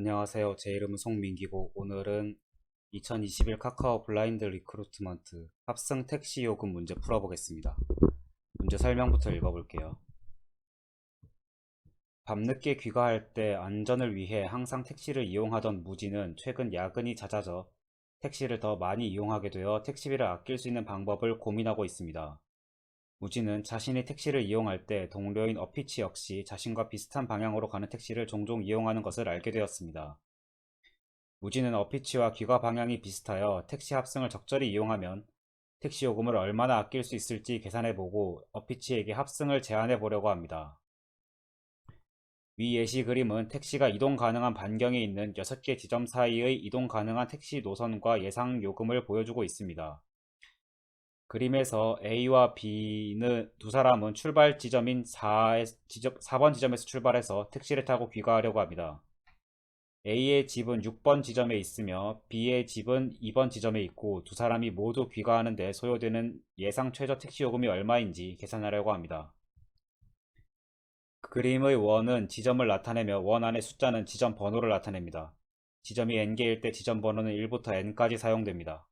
안녕하세요. 제 이름은 송민기고 오늘은 2021 카카오 블라인드 리크루트먼트 합승 택시 요금 문제 풀어보겠습니다. 문제 설명부터 읽어볼게요. 밤늦게 귀가할 때 안전을 위해 항상 택시를 이용하던 무지는 최근 야근이 잦아져 택시를 더 많이 이용하게 되어 택시비를 아낄 수 있는 방법을 고민하고 있습니다. 무지는 자신이 택시를 이용할 때 동료인 어피치 역시 자신과 비슷한 방향으로 가는 택시를 종종 이용하는 것을 알게 되었습니다. 무지는 어피치와 귀가 방향이 비슷하여 택시 합승을 적절히 이용하면 택시 요금을 얼마나 아낄 수 있을지 계산해보고 어피치에게 합승을 제안해보려고 합니다. 위 예시 그림은 택시가 이동 가능한 반경에 있는 6개 지점 사이의 이동 가능한 택시 노선과 예상 요금을 보여주고 있습니다. 그림에서 A와 B는 두 사람은 출발 지점인 4번 지점에서 출발해서 택시를 타고 귀가하려고 합니다. A의 집은 6번 지점에 있으며 B의 집은 2번 지점에 있고 두 사람이 모두 귀가하는데 소요되는 예상 최저 택시 요금이 얼마인지 계산하려고 합니다. 그림의 원은 지점을 나타내며 원 안의 숫자는 지점 번호를 나타냅니다. 지점이 n개일 때 지점 번호는 1부터 n까지 사용됩니다.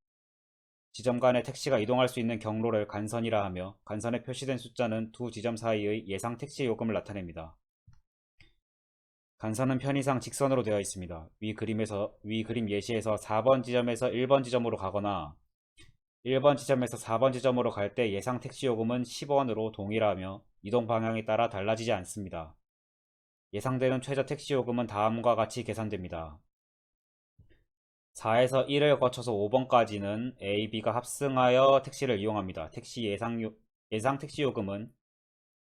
지점 간에 택시가 이동할 수 있는 경로를 간선이라 하며 간선에 표시된 숫자는 두 지점 사이의 예상 택시 요금을 나타냅니다. 간선은 편의상 직선으로 되어 있습니다. 위 그림 예시에서 4번 지점에서 1번 지점으로 가거나 1번 지점에서 4번 지점으로 갈 때 예상 택시 요금은 10원으로 동일하며 이동 방향에 따라 달라지지 않습니다. 예상되는 최저 택시 요금은 다음과 같이 계산됩니다. 4에서 1을 거쳐서 5번까지는 A, B가 합승하여 택시를 이용합니다. 예상 택시 요금은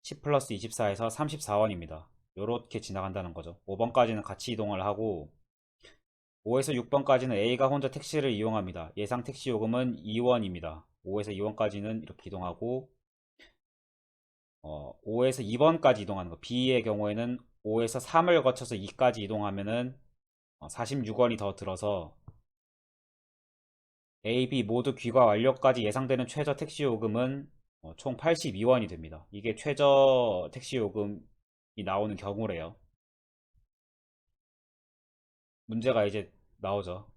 10 플러스 24에서 34원입니다. 요렇게 지나간다는 거죠. 5번까지는 같이 이동을 하고 5에서 6번까지는 A가 혼자 택시를 이용합니다. 예상 택시 요금은 2원입니다. 5에서 2원까지는 이렇게 이동하고 5에서 2번까지 이동하는 거. B의 경우에는 5에서 3을 거쳐서 2까지 이동하면은 46원이 더 들어서 A, B 모두 귀가 완료까지 예상되는 최저 택시 요금은 총 82원이 됩니다. 이게 최저 택시 요금이 나오는 경우래요. 문제가 이제 나오죠.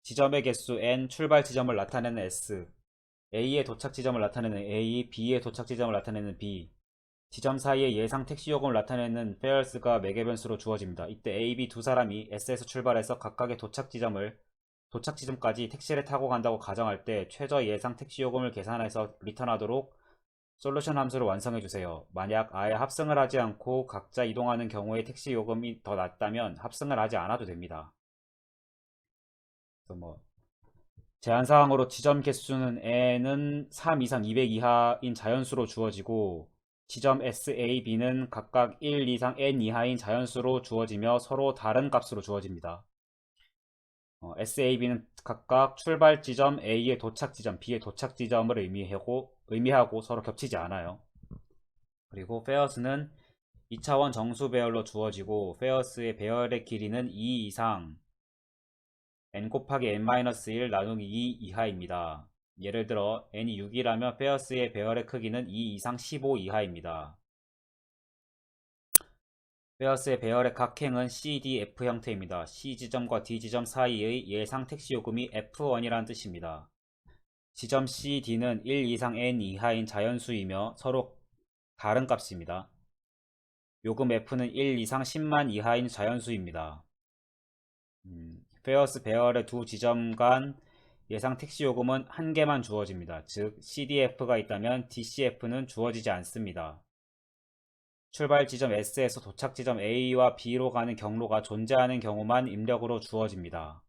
지점의 개수 n, 출발 지점을 나타내는 s, A의 도착 지점을 나타내는 A, B의 도착 지점을 나타내는 B, 지점 사이의 예상 택시 요금을 나타내는 페어스가 매개변수로 주어집니다. 이때 A, B 두 사람이 S에서 출발해서 각각의 도착 지점까지 택시를 타고 간다고 가정할 때 최저 예상 택시 요금을 계산해서 리턴하도록 솔루션 함수를 완성해주세요. 만약 아예 합승을 하지 않고 각자 이동하는 경우에 택시 요금이 더 낮다면 합승을 하지 않아도 됩니다. 그래서 제한사항으로 지점 개수는 n은 3 이상 200 이하인 자연수로 주어지고 지점 s, a, b는 각각 1 이상 n 이하인 자연수로 주어지며 서로 다른 값으로 주어집니다. s, a, b는 각각 출발 지점 a의 도착 지점, b의 도착 지점을 의미하고 서로 겹치지 않아요. 그리고 페어스는 2차원 정수 배열로 주어지고 페어스의 배열의 길이는 2 이상 n 곱하기 n-1 나누기 2 이하입니다. 예를 들어 n이 6이라면 페어스의 배열의 크기는 2 이상 15 이하입니다. 페어스의 배열의 각행은 CDF 형태입니다. C지점과 D지점 사이의 예상 택시 요금이 F1이라는 뜻입니다. 지점 C, D는 1 이상 n 이하인 자연수이며 서로 다른 값입니다. 요금 F는 1 이상 10만 이하인 자연수입니다. 페어스 배열의 두 지점 간 예상 택시 요금은 한 개만 주어집니다. 즉 CDF가 있다면 DCF는 주어지지 않습니다. 출발 지점 S에서 도착 지점 A와 B로 가는 경로가 존재하는 경우만 입력으로 주어집니다.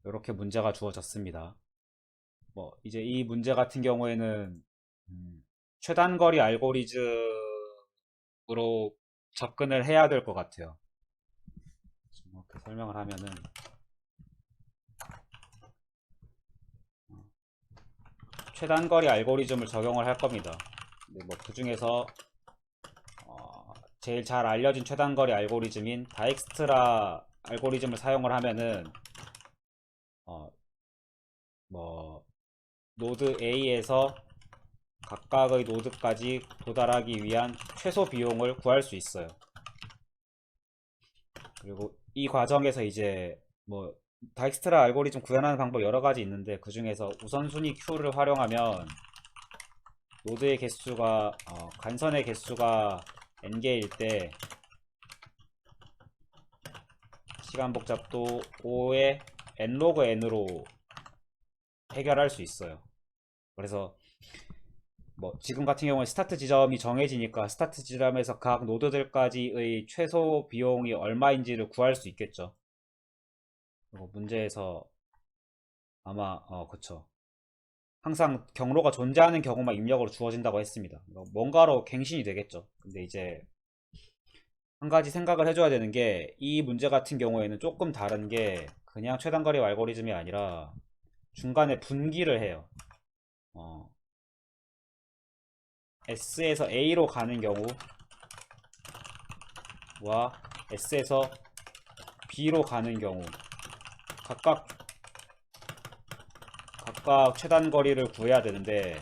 이렇게 문제가 주어졌습니다. 이제 이 문제 같은 경우에는 최단거리 알고리즘으로 접근을 해야 될 것 같아요. 이렇게 설명을 하면은 최단거리 알고리즘을 적용을 할 겁니다. 그 중에서 제일 잘 알려진 최단거리 알고리즘인 다익스트라 알고리즘을 사용을 하면은 어, 노드 A에서 각각의 노드까지 도달하기 위한 최소 비용을 구할 수 있어요. 그리고 이 과정에서 이제 뭐 다익스트라 알고리즘 구현하는 방법 여러 가지 있는데 그 중에서 우선순위 Q를 활용하면 노드의 개수가 간선의 개수가 n개일 때 시간 복잡도 5의 n로그 n으로 해결할 수 있어요. 그래서 뭐 지금 같은 경우에 스타트 지점이 정해지니까 스타트 지점에서 각 노드들까지의 최소 비용이 얼마인지를 구할 수 있겠죠. 그리고 문제에서 아마 그쵸. 항상 경로가 존재하는 경우만 입력으로 주어진다고 했습니다. 뭔가로 갱신이 되겠죠. 근데 이제 한 가지 생각을 해줘야 되는 게 이 문제 같은 경우에는 조금 다른 게 그냥 최단거리 알고리즘이 아니라 중간에 분기를 해요. S에서 A로 가는 경우와 S에서 B로 가는 경우 각각 최단 거리를 구해야 되는데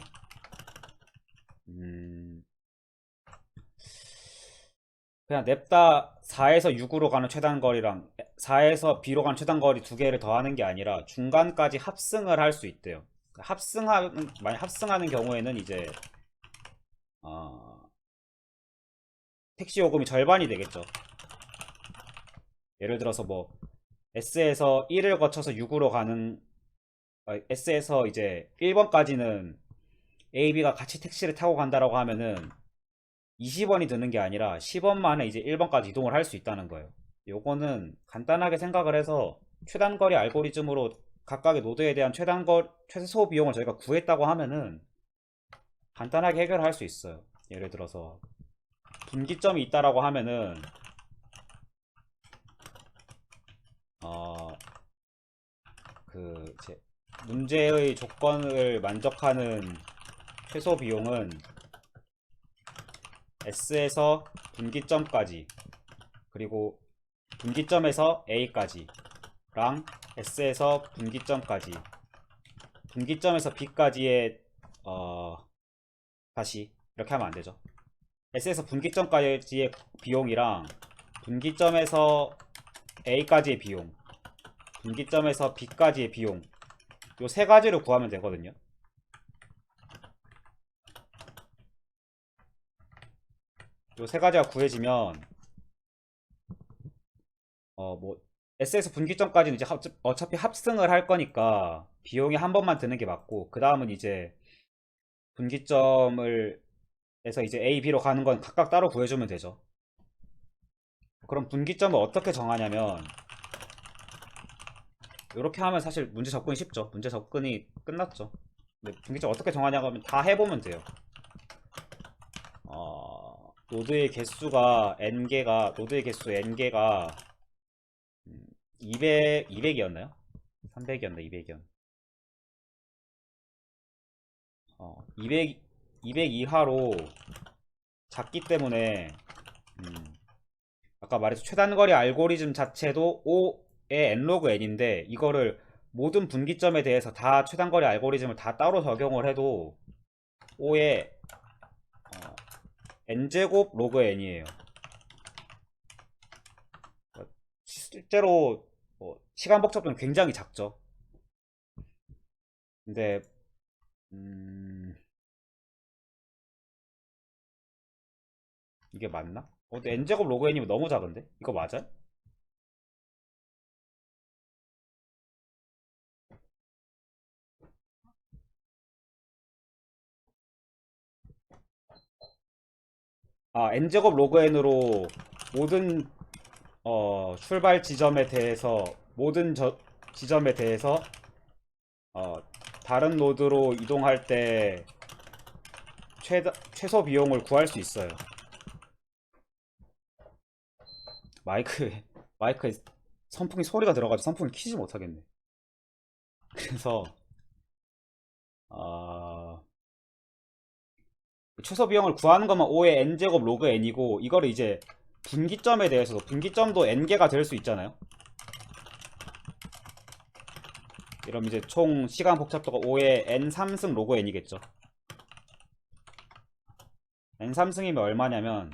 그냥 냅다 4에서 6으로 가는 최단 거리랑 4에서 B로 가는 최단 거리 두 개를 더하는 게 아니라 중간까지 합승을 할 수 있대요. 만약 합승하는 경우에는 이제 어, 택시 요금이 절반이 되겠죠. 예를 들어서 뭐 S에서 1을 거쳐서 6으로 가는 S에서 이제 1번까지는 A, B가 같이 택시를 타고 간다라고 하면은 20원이 드는 게 아니라 10원 만에 이제 1번까지 이동을 할 수 있다는 거예요. 요거는 간단하게 생각을 해서 최단거리 알고리즘으로 각각의 노드에 대한 최소 비용을 저희가 구했다고 하면은 간단하게 해결할 수 있어요. 예를 들어서 분기점이 있다라고 하면은 어, 그 문제의 조건을 만족하는 최소 비용은 S에서 분기점까지 그리고 분기점에서 A까지 랑 S에서 분기점까지 분기점에서 B까지의 다시 이렇게 하면 안되죠. S에서 분기점까지의 비용이랑 분기점에서 A까지의 비용 분기점에서 B까지의 비용 요 세 가지를 구하면 되거든요. 요 세 가지가 구해지면 뭐 S에서 분기점까지는 이제 어차피 합승을 할 거니까 비용이 한 번만 드는 게 맞고 그 다음은 이제 분기점을 에서 이제 A, B로 가는 건 각각 따로 구해주면 되죠. 그럼 분기점을 어떻게 정하냐면 이렇게 하면 사실 문제 접근이 쉽죠. 문제 접근이 끝났죠. 근데 분기점 어떻게 정하냐고 하면 다 해보면 돼요. 노드의 개수가 노드의 개수 n개가 200이었나요? 300이었나 200이었나 200 이하로 작기 때문에 아까 말했죠. 최단거리 알고리즘 자체도 5의 n로그 n인데 이거를 모든 분기점에 대해서 다 최단거리 알고리즘을 다 따로 적용을 해도 5의 n제곱 로그 n이에요. 실제로 시간 복잡도는 굉장히 작죠. 근데 이게 맞나? 근데 n제곱 로그 n이면 너무 작은데? 이거 맞아요? n제곱 로그 n으로 모든 출발 지점에 대해서 모든 지점에 대해서 어, 다른 노드로 이동할 때 최소 비용을 구할 수 있어요. 마이크 마이크에 선풍기 소리가 들어가지고 선풍기 키지 못하겠네. 그래서 어, 최소 비용을 구하는 것만 5의 n제곱 로그 n이고 이거를 이제 분기점에 대해서도 분기점도 n개가 될 수 있잖아요. 이러면 이제 총 시간 복잡도가 5의 n3승 로그 n이겠죠. n3승이면 얼마냐면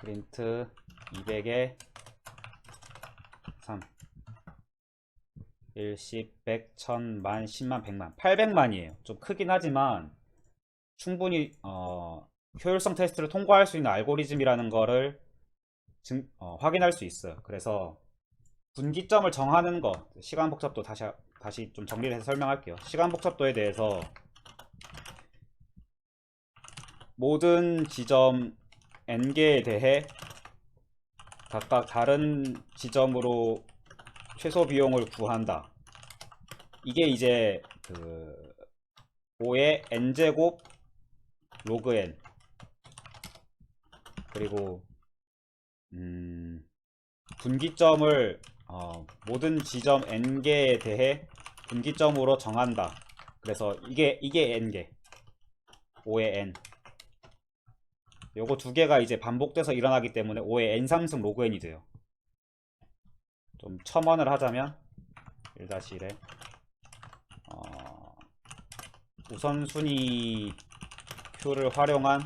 프린트 200에 3 10, 100, 1000, 만, 10만, 100만 800만이에요. 좀 크긴 하지만 충분히 효율성 테스트를 통과할 수 있는 알고리즘이라는 거를 확인할 수 있어요. 그래서 분기점을 정하는 거, 시간 복잡도 다시 좀 정리를 해서 설명할게요. 시간 복잡도에 대해서 모든 지점 n개에 대해 각각 다른 지점으로 최소 비용을 구한다. 이게 이제 그 5의 n제곱 로그 n, 그리고 분기점을 모든 지점 n개에 대해 분기점으로 정한다. 그래서 이게 n개, 5의 n, 요거 두 개가 이제 반복돼서 일어나기 때문에 5의 n3승 로그 n이 돼요. 좀 첨언을 하자면 1-1에 우선순위 큐를 활용한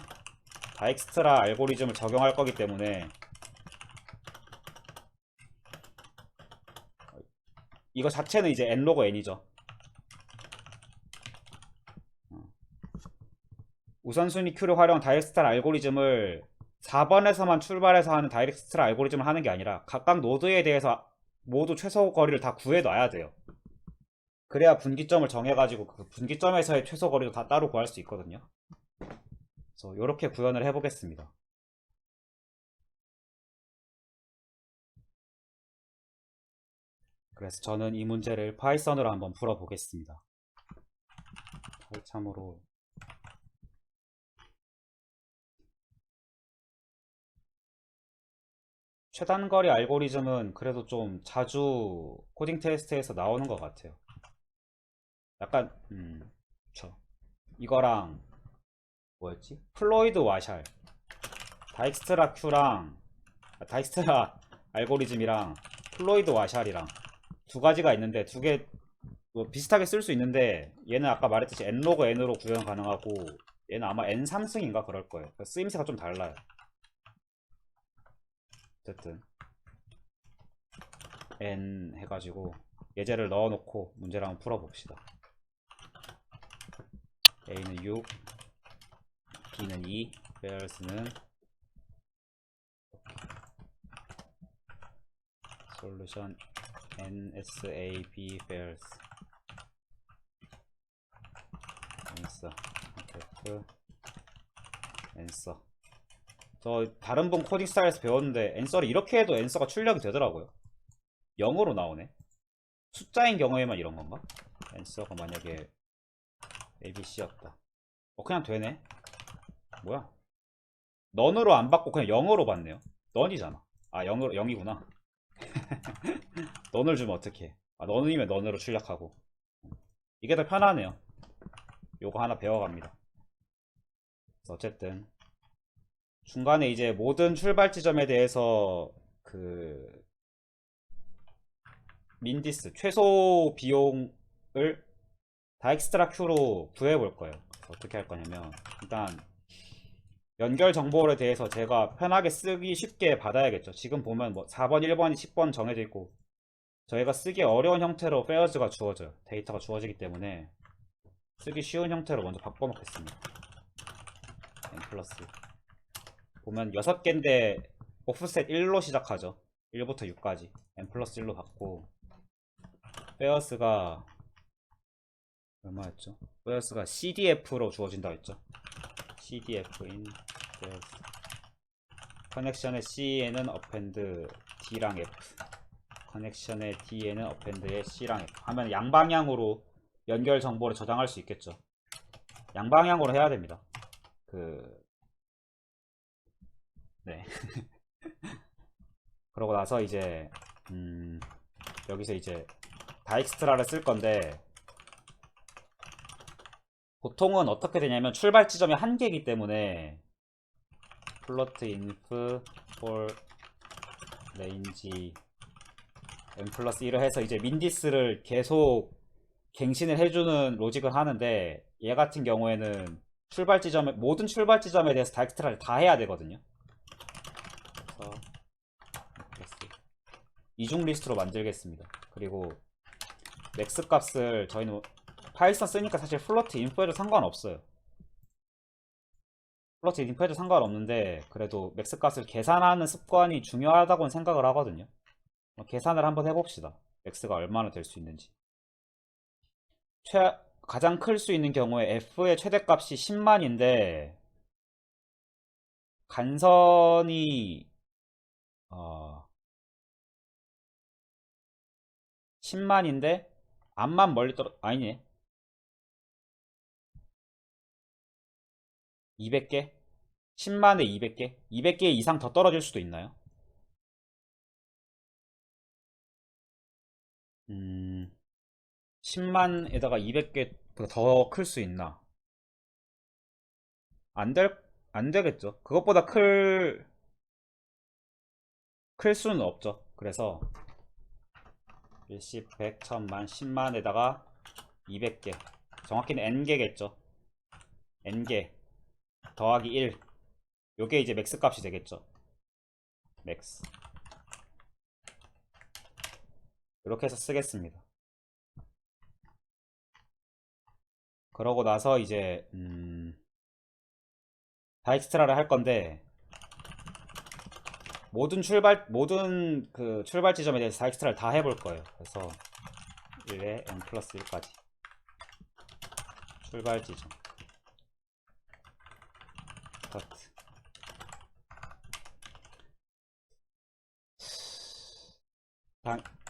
다익스트라 알고리즘을 적용할 거기 때문에 이거 자체는 이제 n 로그 n이죠. 우선순위 큐를 활용한 다익스트라 알고리즘을 4번에서만 출발해서 하는 다익스트라 알고리즘을 하는 게 아니라 각각 노드에 대해서 모두 최소 거리를 다 구해놔야 돼요. 그래야 분기점을 정해가지고 그 분기점에서의 최소 거리도 다 따로 구할 수 있거든요. 그래서 이렇게 구현을 해보겠습니다. 그래서 저는 이 문제를 파이썬으로 한번 풀어보겠습니다. 참으로 최단거리 알고리즘은 그래도 좀 자주 코딩 테스트에서 나오는 것 같아요. 약간 이거랑 뭐였지? 플로이드 와샬, 다익스트라 큐랑 다익스트라 알고리즘이랑 플로이드 와샬이랑 두 가지가 있는데 두 개 뭐 비슷하게 쓸 수 있는데 얘는 아까 말했듯이 n 로그 n으로 구현 가능하고 얘는 아마 n3승인가 그럴 거예요. 쓰임새가 좀 달라요. 어쨌든 n 해가지고 예제를 넣어놓고 문제를 한번 풀어봅시다. a는 6, b는 2, 페어스는 솔루션 nsab 페어스 answer answer. 저 다른 분 코딩 스타일에서 배웠는데 answer를 이렇게 해도 answer가 출력이 되더라고요. 0으로 나오네. 숫자인 경우에만 이런 건가? answer가 만약에 abc였다. 그냥 되네. 뭐야? 넌으로 안 받고 그냥 0으로 받네요. 넌이잖아. 아 0으로 0이구나. 넌을 주면 어떡해. 아 넌이면 넌으로 출력하고. 이게 더 편하네요. 요거 하나 배워갑니다. 어쨌든 중간에 이제 모든 출발 지점에 대해서 그 민디스 최소 비용을 다익스트라 큐로 구해볼 거예요. 어떻게 할 거냐면 일단 연결 정보에 대해서 제가 편하게 쓰기 쉽게 받아야겠죠. 지금 보면 뭐 4번, 1번, 10번 정해져 있고 저희가 쓰기 어려운 형태로 페어즈가 주어져요. 데이터가 주어지기 때문에 쓰기 쉬운 형태로 먼저 바꿔놓겠습니다. n 플러스 보면 6개인데 오프셋 1로 시작하죠. 1부터 6까지 n 플러스 1로 받고 페어스가 얼마였죠? 페어스가 CDF로 주어진다고 했죠. CDF인 페어스 커넥션의 C에는 append D랑 F, 커넥션의 D에는 append의 C랑 F 하면 양방향으로 연결 정보를 저장할 수 있겠죠. 양방향으로 해야 됩니다. 네. 그러고 나서 이제 여기서 이제 다익스트라를 쓸 건데 보통은 어떻게 되냐면 출발 지점이 한 개이기 때문에 플로트 인프 for range n 플러스 1을 해서 이제 민디스를 계속 갱신을 해주는 로직을 하는데 얘 같은 경우에는 출발 지점에 모든 출발 지점에 대해서 다익스트라를 다 해야 되거든요. 플러스 이중 리스트로 만들겠습니다. 그리고 맥스 값을 저희는 파이썬 쓰니까 사실 플로트 인포해도 상관없어요. 플로트 인포해도 상관없는데 그래도 맥스 값을 계산하는 습관이 중요하다고는 생각을 하거든요. 계산을 한번 해봅시다. 맥스가 얼마나 될 수 있는지. 가장 클 수 있는 경우에 f의 최대값이 10만인데 간선이 10만인데 암만 멀리 아니네. 200개? 10만에 200개? 200개 이상 더 떨어질 수도 있나요? 10만에다가 200개 더 클 수 있나? 안 되겠죠. 그것보다 클 수는 없죠. 그래서 10, 100, 1000만, 10만에다가 200개. 정확히는 n개겠죠. n개 더하기 1. 요게 이제 맥스 값이 되겠죠. 맥스. 이렇게 해서 쓰겠습니다. 그러고 나서 이제 다익스트라를 할 건데 모든 그 출발 지점에 대해서 다익스트라를 다 해볼 거예요. 그래서 1에 n 플러스 1까지 출발 지점 스타트.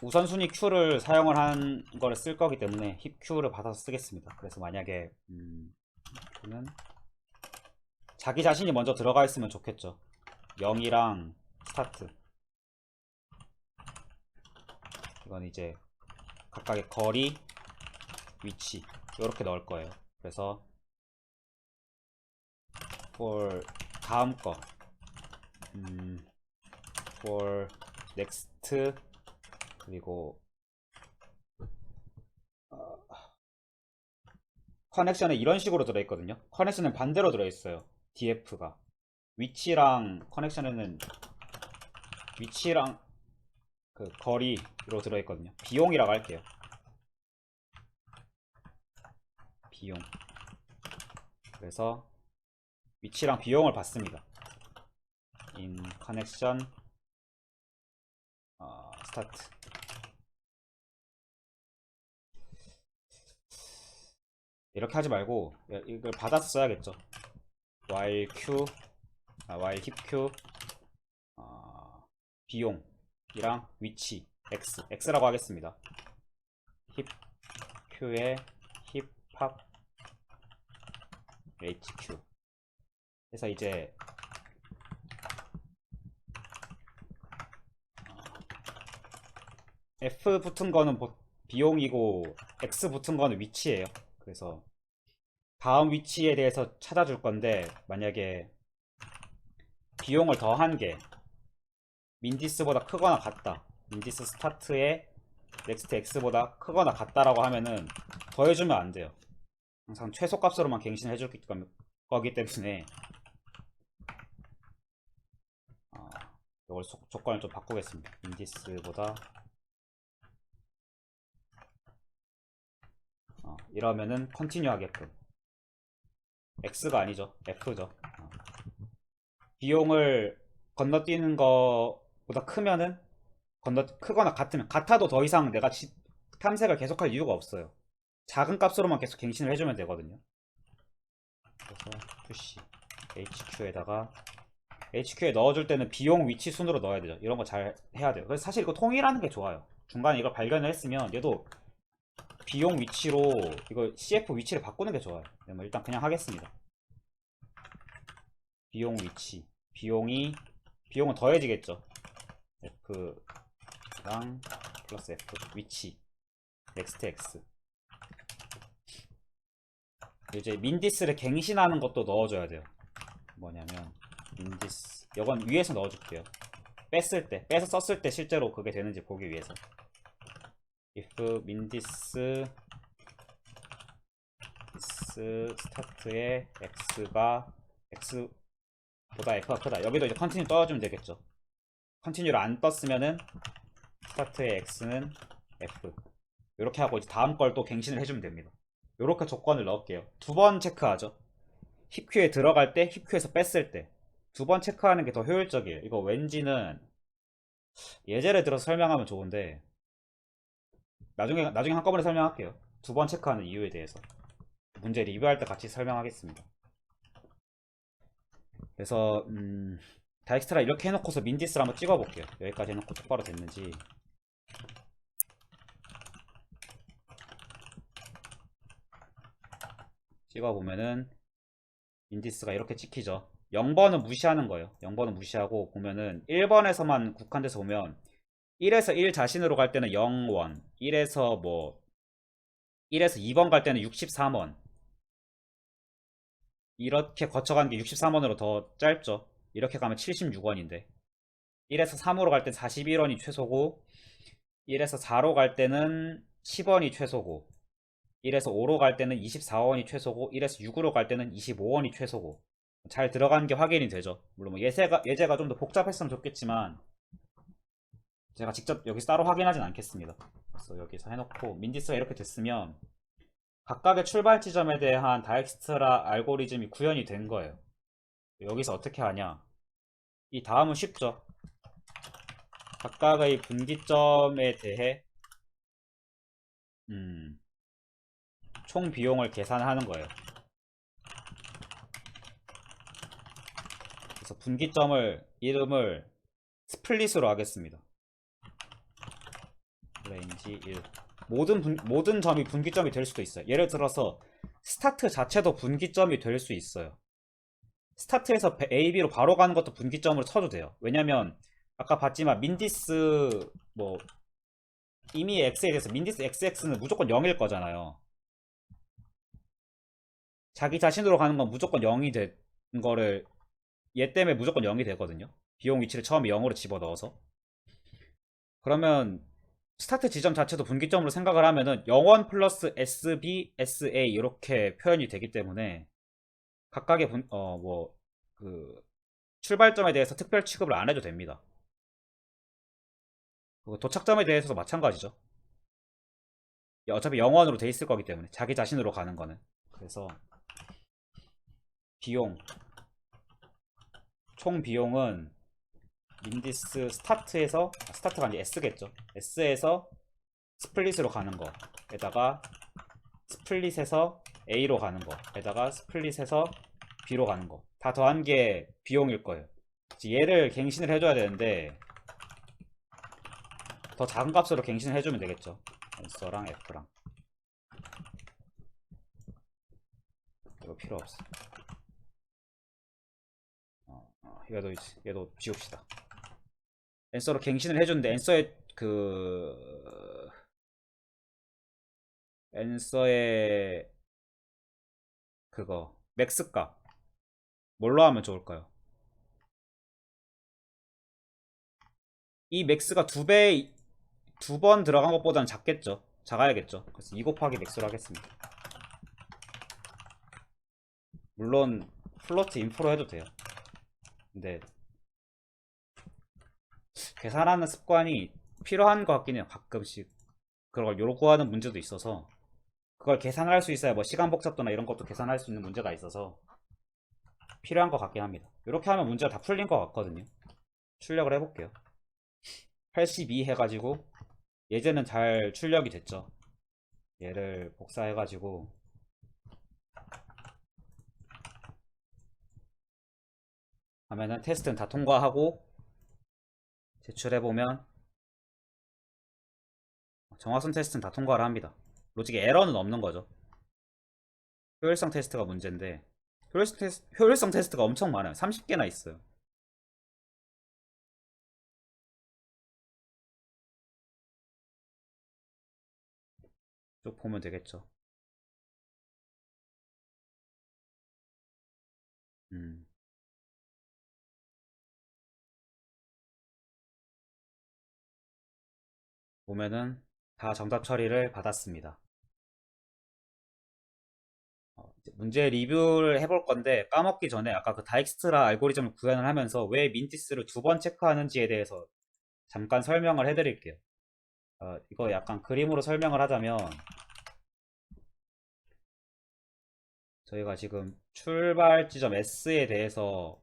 우선순위 Q를 사용을 한 거를 쓸 거기 때문에 힙 Q를 받아서 쓰겠습니다. 그래서 만약에 Q는 자기 자신이 먼저 들어가 있으면 좋겠죠. 0이랑 스타트. 이건 이제 각각의 거리, 위치 이렇게 넣을 거예요. 그래서 for 다음 거 for next 그리고 커넥션에 이런 식으로 들어있거든요. 커넥션은 반대로 들어있어요. df가 위치랑 커넥션에는 위치랑 그 거리로 들어있거든요. 비용이라고 할게요. 비용. 그래서 위치랑 비용을 받습니다. in connection start. 이렇게 하지 말고 이걸 받아서 써야겠죠. while q while 힙 q 비용이랑 위치 x라고 하겠습니다. 힙 q의 힙합 hq. 그래서 이제 F 붙은 거는 비용이고 X 붙은 거는 위치예요. 그래서 다음 위치에 대해서 찾아줄 건데 만약에 비용을 더한 게 민디스보다 크거나 같다. 민디스 스타트에 넥스트 X보다 크거나 같다라고 하면은 더해주면 안 돼요. 항상 최소값으로만 갱신을 해줄 거기 때문에 이걸 조건을 좀 바꾸겠습니다. 민디스보다 이러면은 컨티뉴 하게끔 X가 아니죠. F죠. 비용을 건너뛰는 거보다 크면은 크거나 같아도 더 이상 내가 탐색을 계속할 이유가 없어요. 작은 값으로만 계속 갱신을 해주면 되거든요. 그래서 푸시 HQ에다가 HQ에 넣어줄 때는 비용 위치 순으로 넣어야 되죠. 이런 거 잘 해야 돼요. 그래서 사실 이거 통일하는 게 좋아요. 중간에 이걸 발견을 했으면 얘도 비용 위치로 이거 CF 위치를 바꾸는 게 좋아요. 일단 그냥 하겠습니다. 비용 위치 비용은 더해지겠죠. F랑 플러스 F 위치 넥스트 X. 이제 민디스를 갱신하는 것도 넣어줘야 돼요. 뭐냐면 민디스 이건 위에서 넣어줄게요. 빼서 썼을 때 실제로 그게 되는지 보기 위해서 if 민디스 스타트의 x가 x보다 f가 크다. 여기도 이제 컨티뉴 떠주면 되겠죠. 컨티뉴를 안 떴으면은 스타트의 x는 f. 이렇게 하고 이제 다음 걸 또 갱신을 해주면 됩니다. 이렇게 조건을 넣을게요. 두 번 체크하죠. 힙큐에 들어갈 때, 힙큐에서 뺐을 때. 두 번 체크하는 게 더 효율적이에요. 이거 왠지는 예제를 들어서 설명하면 좋은데 나중에 한꺼번에 설명할게요. 두 번 체크하는 이유에 대해서. 문제 리뷰할 때 같이 설명하겠습니다. 그래서 다익스트라 이렇게 해놓고서 민디스를 한번 찍어볼게요. 여기까지 해놓고 똑바로 됐는지. 찍어보면은 인디스가 이렇게 찍히죠. 0번은 무시하는 거예요. 0번은 무시하고 보면은 1번에서만 국한돼서 보면 1에서 1 자신으로 갈 때는 0원, 1에서 2번 갈 때는 63원. 이렇게 거쳐가는 게 63원으로 더 짧죠. 이렇게 가면 76원인데 1에서 3으로 갈 땐 41원이 최소고 1에서 4로 갈 때는 10원이 최소고 1에서 5로 갈 때는 24원이 최소고 1에서 6으로 갈 때는 25원이 최소고 잘 들어가는 게 확인이 되죠. 물론 뭐 예제가 좀 더 복잡했으면 좋겠지만 제가 직접 여기서 따로 확인하진 않겠습니다. 그래서 여기서 해놓고 민디스가 이렇게 됐으면 각각의 출발 지점에 대한 다익스트라 알고리즘이 구현이 된 거예요. 여기서 어떻게 하냐? 이 다음은 쉽죠. 각각의 분기점에 대해 총 비용을 계산하는 거예요. 그래서 분기점을 이름을 스플릿으로 하겠습니다. 레인지 1. 모든 점이 분기점이 될 수도 있어요. 예를 들어서 스타트 자체도 분기점이 될 수 있어요. 스타트에서 A, B로 바로 가는 것도 분기점으로 쳐도 돼요. 왜냐면 아까 봤지만 민디스 뭐 이미 X에 대해서 민디스 XX는 무조건 0일 거잖아요. 자기 자신으로 가는 건 무조건 0이 된 거를 얘 때문에 무조건 0이 되거든요. 비용 위치를 처음에 0으로 집어넣어서. 그러면 스타트 지점 자체도 분기점으로 생각을 하면은 01 플러스 SB, SA 이렇게 표현이 되기 때문에 각각의 출발점에 대해서 특별 취급을 안 해도 됩니다. 도착점에 대해서도 마찬가지죠. 어차피 0원으로 돼 있을 거기 때문에 자기 자신으로 가는 거는. 그래서 비용 총 비용은 민디스 스타트가 아니 S겠죠. S에서 스플릿으로 가는 거에다가 스플릿에서 A로 가는 거에다가 스플릿에서 B로 가는 거 다 더한 게 비용일 거예요. 얘를 갱신을 해줘야 되는데 더 작은 값으로 갱신을 해주면 되겠죠. S랑 F랑 이거 필요 없어. 얘도 지웁시다. 앤서로 갱신을 해주는데 앤서의 그거 맥스 값 뭘로 하면 좋을까요? 이 맥스가 두 번 들어간 것보다는 작겠죠. 작아야겠죠. 그래서 2 곱하기 맥스로 하겠습니다. 물론 플로트 인프로 해도 돼요. 근데 계산하는 습관이 필요한 것 같긴 해요. 가끔씩 그걸 요구하는 문제도 있어서 그걸 계산할 수 있어야 뭐 시간 복잡도나 이런 것도 계산할 수 있는 문제가 있어서 필요한 것 같긴 합니다. 이렇게 하면 문제가 다 풀린 것 같거든요. 출력을 해볼게요. 82 해가지고 예제는 잘 출력이 됐죠. 얘를 복사해가지고 하면은 테스트는 다 통과하고 제출해보면 정확성 테스트는 다 통과를 합니다. 로직에 에러는 없는 거죠. 효율성 테스트가 문제인데 효율성 테스트가 엄청 많아요. 30개나 있어요. 쭉 보면 되겠죠. 음, 보면은 다 정답 처리를 받았습니다. 문제 리뷰를 해볼 건데 까먹기 전에 아까 그 다익스트라 알고리즘을 구현을 하면서 왜 민티스를 두 번 체크하는지에 대해서 잠깐 설명을 해드릴게요. 이거 약간 그림으로 설명을 하자면 저희가 지금 출발 지점 S에 대해서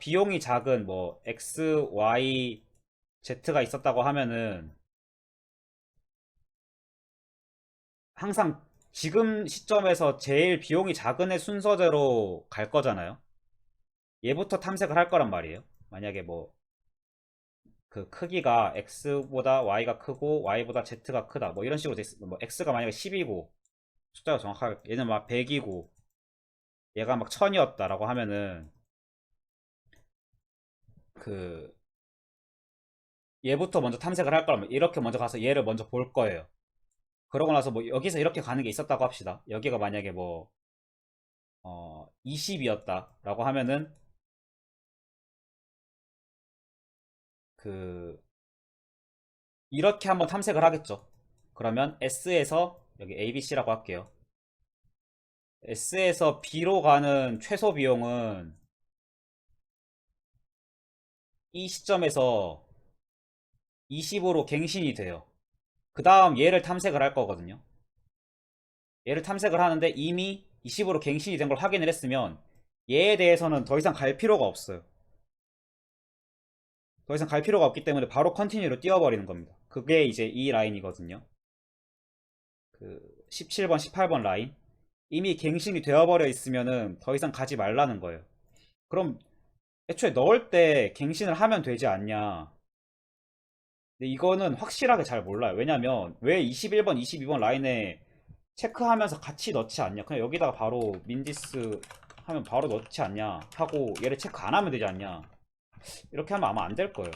비용이 작은 뭐 X, Y, Z가 있었다고 하면은 항상 지금 시점에서 제일 비용이 작은 애 순서대로 갈 거잖아요. 얘부터 탐색을 할 거란 말이에요. 만약에 뭐 그 크기가 X보다 Y가 크고 Y보다 Z가 크다 뭐 이런 식으로 돼 있어. 뭐 X가 만약에 10이고 숫자가 정확하게 얘는 막 100이고 얘가 막 1000이었다라고 하면은 그 얘부터 먼저 탐색을 할 거라면 이렇게 먼저 가서 얘를 먼저 볼 거예요. 그러고 나서 뭐 여기서 이렇게 가는 게 있었다고 합시다. 여기가 만약에 뭐 20이었다라고 하면은 그 이렇게 한번 탐색을 하겠죠. 그러면 S에서 여기 ABC라고 할게요. S에서 B로 가는 최소 비용은 이 시점에서 20으로 갱신이 돼요. 그 다음 얘를 탐색을 할 거거든요. 얘를 탐색을 하는데 이미 20으로 갱신이 된 걸 확인을 했으면 얘에 대해서는 더 이상 갈 필요가 없어요. 더 이상 갈 필요가 없기 때문에 바로 컨티뉴로 띄워버리는 겁니다. 그게 이제 이 라인이거든요. 그 17번, 18번 라인. 이미 갱신이 되어버려 있으면은 더 이상 가지 말라는 거예요. 그럼 애초에 넣을 때 갱신을 하면 되지 않냐. 근데 이거는 확실하게 잘 몰라요. 왜냐면 왜 21번, 22번 라인에 체크하면서 같이 넣지 않냐. 그냥 여기다가 바로 민디스 하면 바로 넣지 않냐 하고 얘를 체크 안 하면 되지 않냐. 이렇게 하면 아마 안 될 거예요.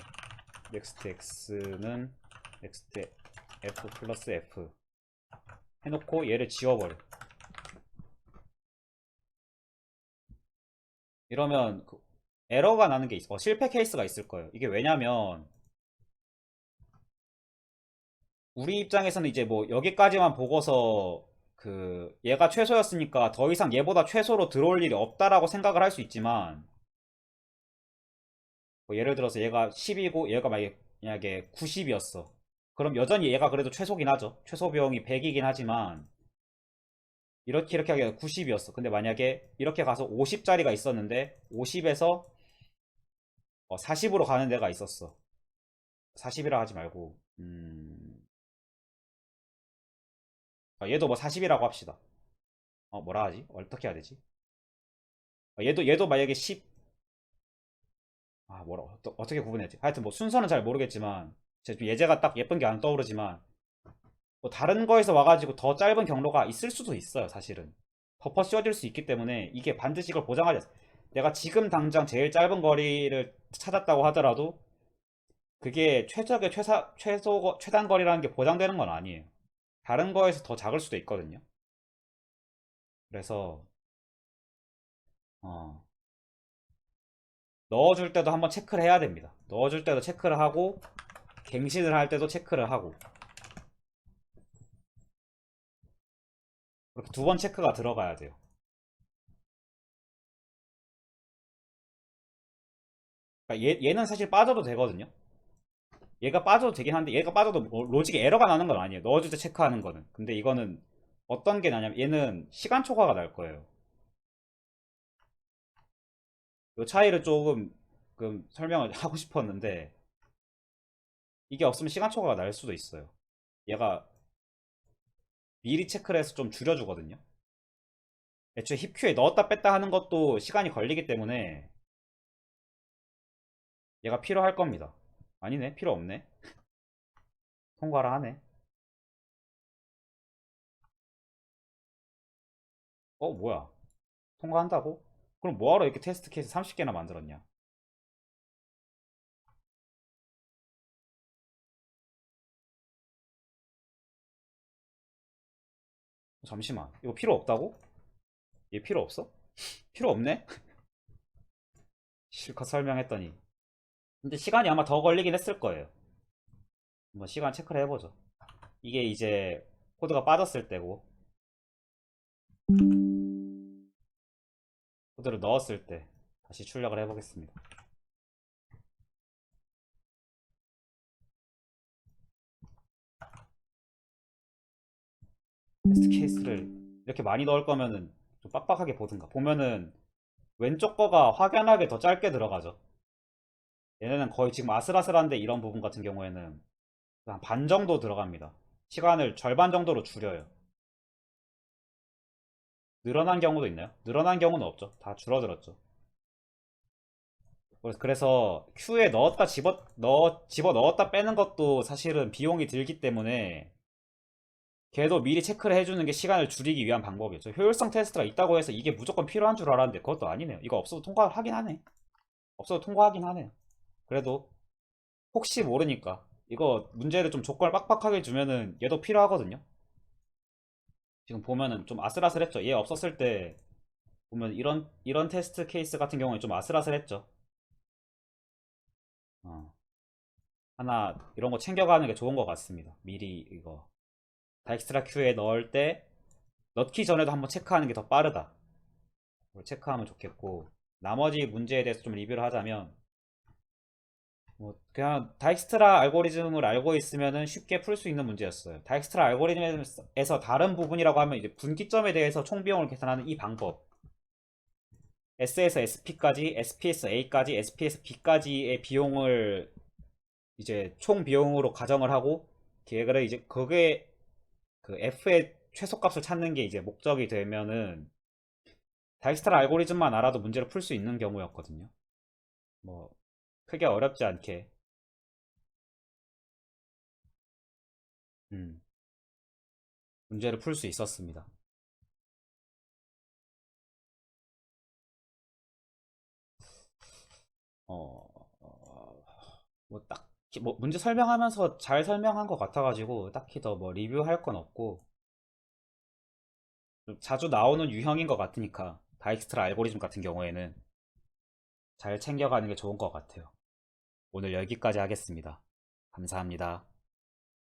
next x는 next f 플러스 f 해놓고 얘를 지워버려. 이러면 에러가 나는 게 있어. 실패 케이스가 있을 거예요. 이게 왜냐면 우리 입장에서는 이제 뭐 여기까지만 보고서 그 얘가 최소였으니까 더 이상 얘보다 최소로 들어올 일이 없다라고 생각을 할 수 있지만 뭐 예를 들어서 얘가 10이고 얘가 만약에 90이었어. 그럼 여전히 얘가 그래도 최소긴 하죠. 최소 비용이 100이긴 하지만 이렇게 하기가 90이었어. 근데 만약에 이렇게 가서 50짜리가 있었는데 50에서 40으로 가는 데가 있었어. 40이라 하지 말고 얘도 뭐 40이라고 합시다. 뭐라 하지? 어떻게 해야 되지? 얘도 만약에 10 뭐라 어떻게 구분해야지? 하여튼 뭐 순서는 잘 모르겠지만 제 예제가 딱 예쁜 게 안 떠오르지만 뭐 다른 거에서 와가지고 더 짧은 경로가 있을 수도 있어요. 사실은 버퍼 씌워질 수 있기 때문에 이게 반드시 이걸 보장하지 않습니다. 내가 지금 당장 제일 짧은 거리를 찾았다고 하더라도 그게 최적의 최단 거리라는 게 보장되는 건 아니에요. 다른 거에서 더 작을 수도 있거든요. 그래서 어, 넣어줄 때도 한번 체크를 해야 됩니다. 넣어줄 때도 체크를 하고 갱신을 할 때도 체크를 하고 그렇게 두 번 체크가 들어가야 돼요. 그러니까 얘는 사실 빠져도 되거든요. 얘가 빠져도 되긴 한데 얘가 빠져도 뭐 로직에 에러가 나는 건 아니에요. 넣어줄 때 체크하는 거는. 근데 이거는 어떤 게 나냐면 얘는 시간 초과가 날 거예요. 이 차이를 조금 설명을 하고 싶었는데 이게 없으면 시간 초과가 날 수도 있어요. 얘가 미리 체크를 해서 좀 줄여주거든요. 애초에 힙큐에 넣었다 뺐다 하는 것도 시간이 걸리기 때문에 얘가 필요할 겁니다. 아니네, 필요 없네. 통과를 하네. 뭐야. 통과한다고? 그럼 뭐하러 이렇게 테스트 케이스 30개나 만들었냐? 잠시만. 이거 필요 없다고? 얘 필요 없어? 필요 없네? 실컷 설명했더니. 근데 시간이 아마 더 걸리긴 했을 거예요. 한번 시간 체크를 해보죠. 이게 이제 코드가 빠졌을 때고. 코드를 넣었을 때 다시 출력을 해보겠습니다. 테스트 케이스를 이렇게 많이 넣을 거면은 좀 빡빡하게 보든가. 보면은 왼쪽 거가 확연하게 더 짧게 들어가죠. 얘네는 거의 지금 아슬아슬한데 이런 부분 같은 경우에는 한 반 정도 들어갑니다. 시간을 절반 정도로 줄여요. 늘어난 경우도 있나요? 늘어난 경우는 없죠. 다 줄어들었죠. 그래서 큐에 집어 넣었다 빼는 것도 사실은 비용이 들기 때문에 걔도 미리 체크를 해주는 게 시간을 줄이기 위한 방법이었죠. 효율성 테스트가 있다고 해서 이게 무조건 필요한 줄 알았는데 그것도 아니네요. 이거 없어도 통과하긴 하네. 없어도 통과하긴 하네요. 그래도 혹시 모르니까 이거 문제를 좀 조건을 빡빡하게 주면은 얘도 필요하거든요. 지금 보면은 좀 아슬아슬했죠. 얘 없었을 때 보면 이런 테스트 케이스 같은 경우에 좀 아슬아슬했죠. 어. 하나 이런 거 챙겨가는 게 좋은 것 같습니다. 미리 이거 다익스트라 큐에 넣을 때 넣기 전에도 한번 체크하는 게 더 빠르다. 그걸 체크하면 좋겠고, 나머지 문제에 대해서 좀 리뷰를 하자면 뭐 그냥 다익스트라 알고리즘을 알고 있으면은 쉽게 풀 수 있는 문제였어요. 다익스트라 알고리즘에서 다른 부분이라고 하면 이제 분기점에 대해서 총 비용을 계산하는 이 방법, S에서 SP까지, SP에서 A까지, SP에서 B까지의 비용을 이제 총 비용으로 가정을 하고 계획을 이제 그게 그 F의 최소값을 찾는 게 이제 목적이 되면은 다익스트라 알고리즘만 알아도 문제를 풀 수 있는 경우였거든요. 뭐 크게 어렵지 않게 음, 문제를 풀 수 있었습니다. 어, 뭐 딱히 뭐 문제 설명하면서 잘 설명한 것 같아가지고 딱히 더 뭐 리뷰할 건 없고 좀 자주 나오는 유형인 것 같으니까 다익스트라 알고리즘 같은 경우에는 잘 챙겨가는 게 좋은 것 같아요. 오늘 여기까지 하겠습니다. 감사합니다.